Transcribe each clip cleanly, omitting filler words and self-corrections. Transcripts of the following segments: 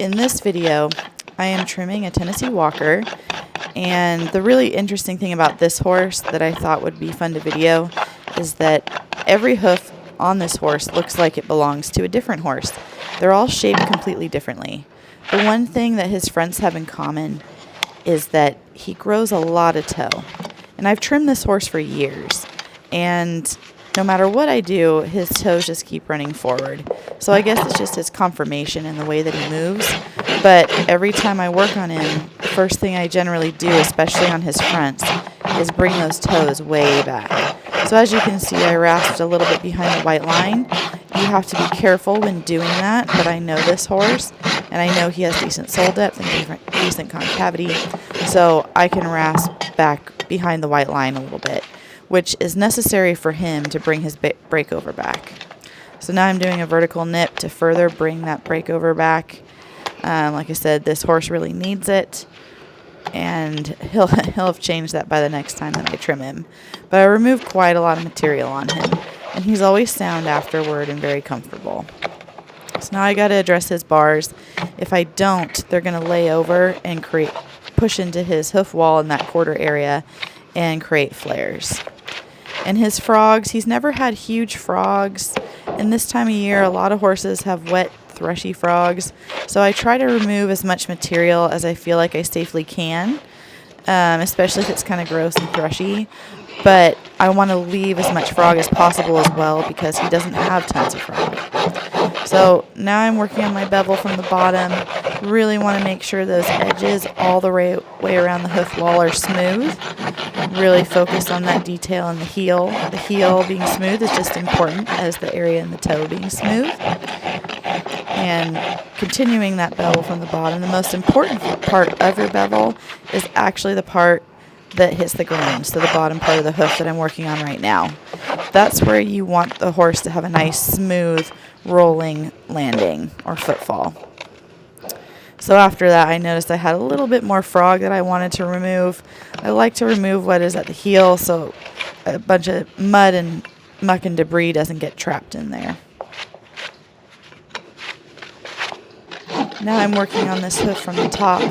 in this video, I am trimming a Tennessee Walker, and the really interesting thing about this horse that I thought would be fun to video is that every hoof on this horse looks like it belongs to a different horse. They're all shaped completely differently. The one thing that his fronts have in common is that he grows a lot of toe. And I've trimmed this horse for years, and no matter what I do, his toes just keep running forward. So I guess it's just his conformation and the way that he moves. But every time I work on him, the first thing I generally do, especially on his fronts, is bring those toes way back. So as you can see, I rasped a little bit behind the white line. You have to be careful when doing that, but I know this horse, and I know he has decent sole depth and decent concavity, so I can rasp back behind the white line a little bit, which is necessary for him to bring his breakover back. So now I'm doing a vertical nip to further bring that breakover back. Like I said, this horse really needs it, and he'll have changed that by the next time that I trim him. But I removed quite a lot of material on him, and he's always sound afterward and very comfortable. So now I got to address his bars. If I don't, they're going to lay over and push into his hoof wall in that quarter area and create flares. And his frogs, he's never had huge frogs, and this time of year a lot of horses have wet, thrushy frogs, so I try to remove as much material as I feel like I safely can, especially if it's kind of gross and thrushy, but I want to leave as much frog as possible as well because he doesn't have tons of frog. So now I'm working on my bevel from the bottom. Really want to make sure those edges all the way around the hoof wall are smooth. Really focus on that detail in the heel. The heel being smooth is just important as the area in the toe being smooth. And continuing that bevel from the bottom, the most important part of your bevel is actually the part that hits the ground, so the bottom part of the hoof that I'm working on right now. That's where you want the horse to have a nice, smooth, rolling landing or footfall. So after that, I noticed I had a little bit more frog that I wanted to remove. I like to remove what is at the heel so a bunch of mud and muck and debris doesn't get trapped in there. Now I'm working on this hoof from the top,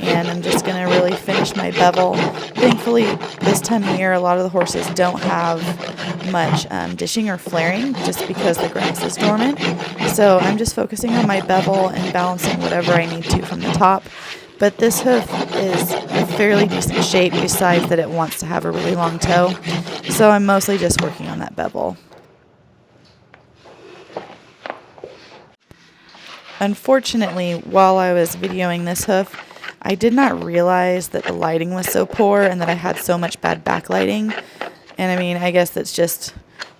and I'm just going to really finish my bevel. Thankfully, this time of year, a lot of the horses don't have much dishing or flaring just because the grass is dormant. So I'm just focusing on my bevel and balancing whatever I need to from the top. But this hoof is a fairly decent shape besides that it wants to have a really long toe. So I'm mostly just working on that bevel. Unfortunately, while I was videoing this hoof, I did not realize that the lighting was so poor and that I had so much bad backlighting. And I mean, I guess that's just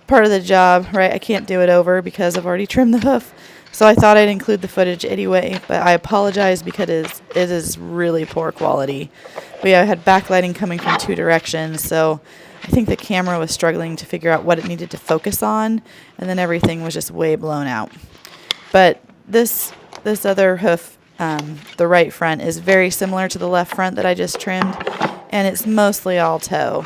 part of the job, right? I can't do it over because I've already trimmed the hoof. So I thought I'd include the footage anyway, but I apologize because it is really poor quality. But yeah, I had backlighting coming from two directions, so I think the camera was struggling to figure out what it needed to focus on, and then everything was just way blown out. But this other hoof, the right front, is very similar to the left front that I just trimmed, and it's mostly all toe.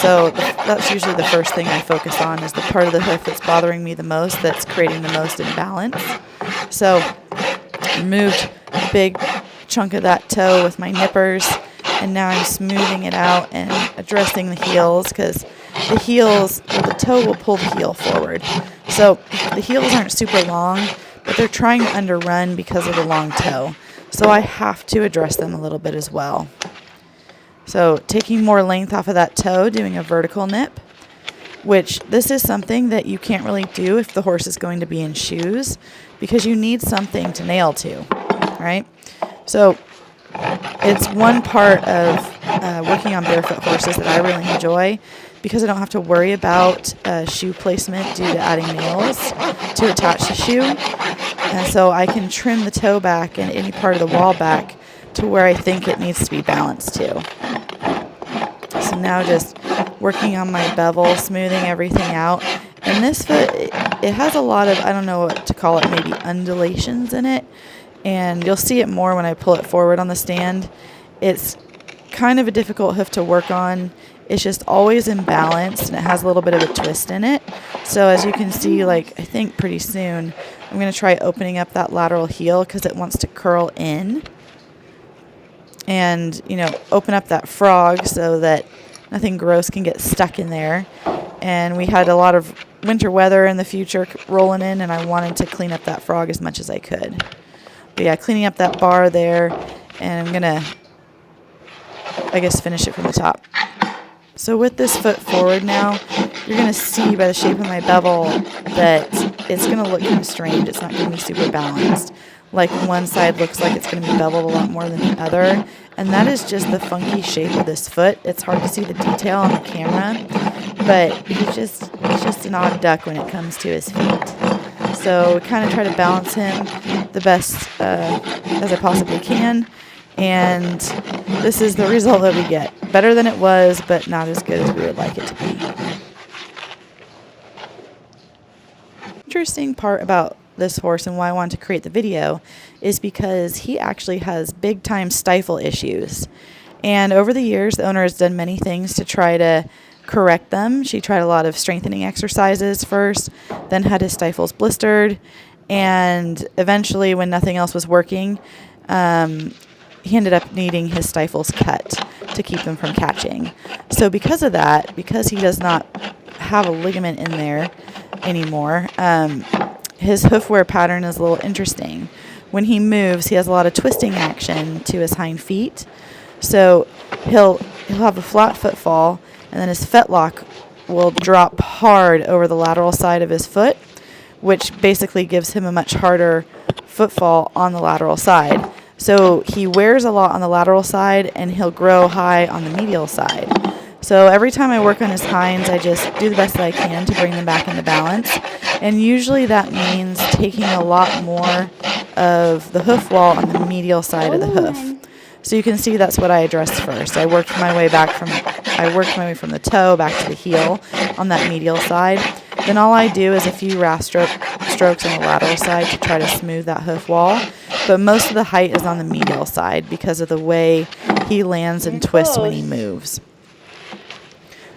So that's usually the first thing I focus on, is the part of the hoof that's bothering me the most, that's creating the most imbalance. So I removed a big chunk of that toe with my nippers, and now I'm smoothing it out and addressing the heels, because the toe will pull the heel forward. So the heels aren't super long, but they're trying to underrun because of the long toe. So I have to address them a little bit as well. So taking more length off of that toe, doing a vertical nip, which this is something that you can't really do if the horse is going to be in shoes, because you need something to nail to, right? So it's one part of working on barefoot horses that I really enjoy, because I don't have to worry about shoe placement due to adding nails to attach the shoe. And so I can trim the toe back and any part of the wall back to where I think it needs to be balanced to. So now just working on my bevel, smoothing everything out. And this foot, it has a lot of, I don't know what to call it, maybe undulations in it. And you'll see it more when I pull it forward on the stand. It's kind of a difficult hoof to work on. It's just always imbalanced, and it has a little bit of a twist in it. So as you can see, like, I think pretty soon I'm going to try opening up that lateral heel because it wants to curl in. And, you know, open up that frog so that nothing gross can get stuck in there. And we had a lot of winter weather in the future rolling in, and I wanted to clean up that frog as much as I could. But yeah, cleaning up that bar there, and I'm going to, I guess, finish it from the top. So with this foot forward now, you're going to see by the shape of my bevel that it's going to look kind of strange. It's not going to be super balanced. Like one side looks like it's going to be beveled a lot more than the other. And that is just the funky shape of this foot. It's hard to see the detail on the camera, but he's just an odd duck when it comes to his feet. So kind of try to balance him the best as I possibly can. And this is the result that we get. Better than it was, but not as good as we would like it to be. Interesting part about this horse and why I wanted to create the video is because he actually has big time stifle issues. And over the years, the owner has done many things to try to correct them. She tried a lot of strengthening exercises first, then had his stifles blistered, and eventually when nothing else was working, he ended up needing his stifles cut to keep them from catching. So because of that, because he does not have a ligament in there anymore, his hoof wear pattern is a little interesting. When he moves, he has a lot of twisting action to his hind feet. So he'll have a flat footfall, and then his fetlock will drop hard over the lateral side of his foot, which basically gives him a much harder footfall on the lateral side. So he wears a lot on the lateral side, and he'll grow high on the medial side. So every time I work on his hinds, I just do the best that I can to bring them back into balance. And usually that means taking a lot more of the hoof wall on the medial side of the hoof. So you can see that's what I addressed first. I worked my way from the toe back to the heel on that medial side. Then all I do is a few rasp strokes on the lateral side to try to smooth that hoof wall. But most of the height is on the medial side because of the way he lands and twists when he moves.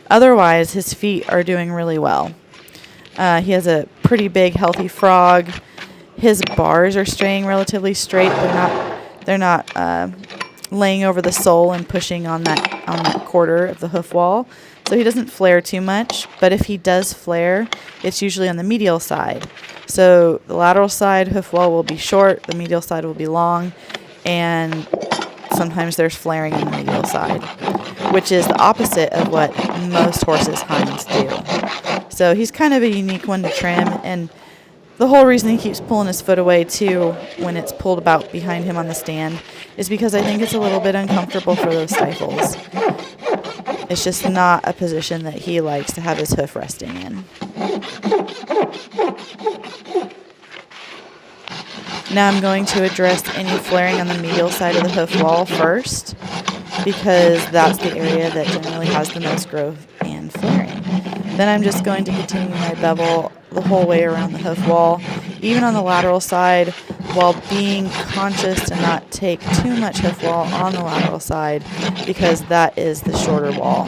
Otherwise, his feet are doing really well. He has a pretty big, healthy frog. His bars are staying relatively straight. They're not laying over the sole and pushing on that quarter of the hoof wall. So he doesn't flare too much. But if he does flare, it's usually on the medial side. So the lateral side hoof wall will be short. The medial side will be long. And sometimes there's flaring on the medial side, which is the opposite of what most horses' hinds do. So he's kind of a unique one to trim, and the whole reason he keeps pulling his foot away too when it's pulled about behind him on the stand is because I think it's a little bit uncomfortable for those stifles. It's just not a position that he likes to have his hoof resting in. Now I'm going to address any flaring on the medial side of the hoof wall first, because that's the area that generally has the most growth and flaring. Then I'm just going to continue my bevel the whole way around the hoof wall, even on the lateral side, while being conscious to not take too much hoof wall on the lateral side, because that is the shorter wall.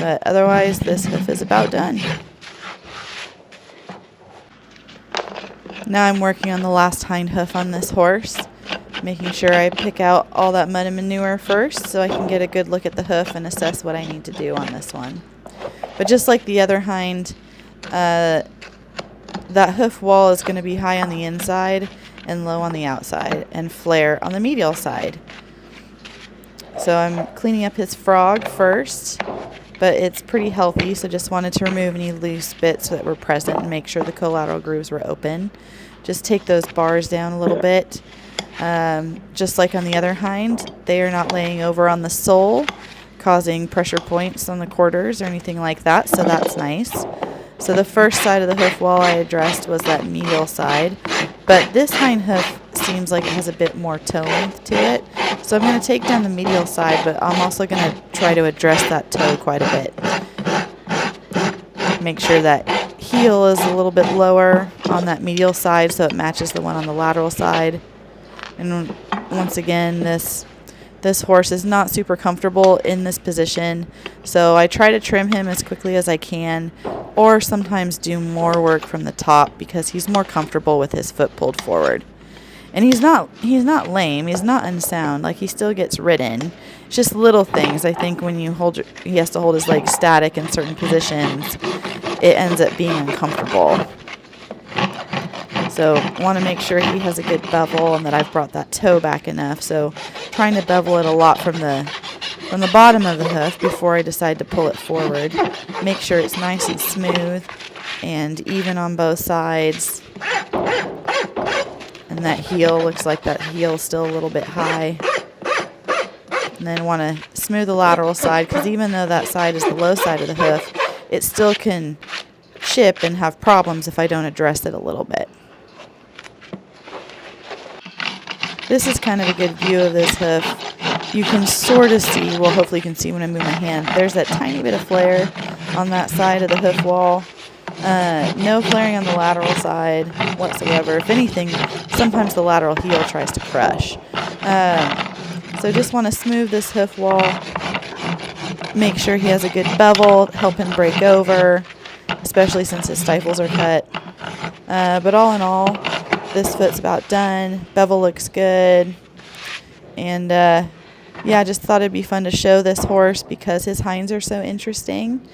But otherwise, this hoof is about done. Now I'm working on the last hind hoof on this horse, making sure I pick out all that mud and manure first so I can get a good look at the hoof and assess what I need to do on this one. But just like the other hind, that hoof wall is going to be high on the inside and low on the outside and flare on the medial side. So I'm cleaning up his frog first, but it's pretty healthy, so just wanted to remove any loose bits that were present and make sure the collateral grooves were open. Just take those bars down a little bit. Just like on the other hind, they are not laying over on the sole, causing pressure points on the quarters or anything like that, so that's nice. So the first side of the hoof wall I addressed was that medial side, but this hind hoof seems like it has a bit more toe length to it. So I'm going to take down the medial side, but I'm also going to try to address that toe quite a bit. Make sure that heel is a little bit lower on that medial side so it matches the one on the lateral side. And once again, the This horse is not super comfortable in this position, so I try to trim him as quickly as I can, or sometimes do more work from the top because he's more comfortable with his foot pulled forward. And he's not lame, he's not unsound, like he still gets ridden. It's just little things. I think when he has to hold his legs static in certain positions, it ends up being uncomfortable. So want to make sure he has a good bevel and that I've brought that toe back enough. So trying to bevel it a lot from the bottom of the hoof before I decide to pull it forward. Make sure it's nice and smooth and even on both sides. And that heel, looks like that heel's still a little bit high. And then want to smooth the lateral side, because even though that side is the low side of the hoof, it still can chip and have problems if I don't address it a little bit. This is kind of a good view of this hoof. You can sort of see, well, hopefully you can see when I move my hand, there's that tiny bit of flare on that side of the hoof wall. No flaring on the lateral side whatsoever. If anything, sometimes the lateral heel tries to crush. So just want to smooth this hoof wall, make sure he has a good bevel, help him break over, especially since his stifles are cut. But all in all, this foot's about done. Bevel looks good. And yeah, I just thought it'd be fun to show this horse because his hinds are so interesting.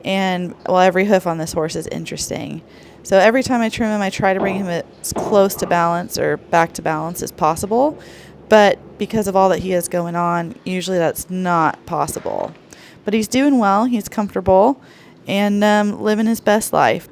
And, well, every hoof on this horse is interesting. So every time I trim him, I try to bring him as close to balance or back to balance as possible. But because of all that he has going on, usually that's not possible. But he's doing well, he's comfortable, and living his best life.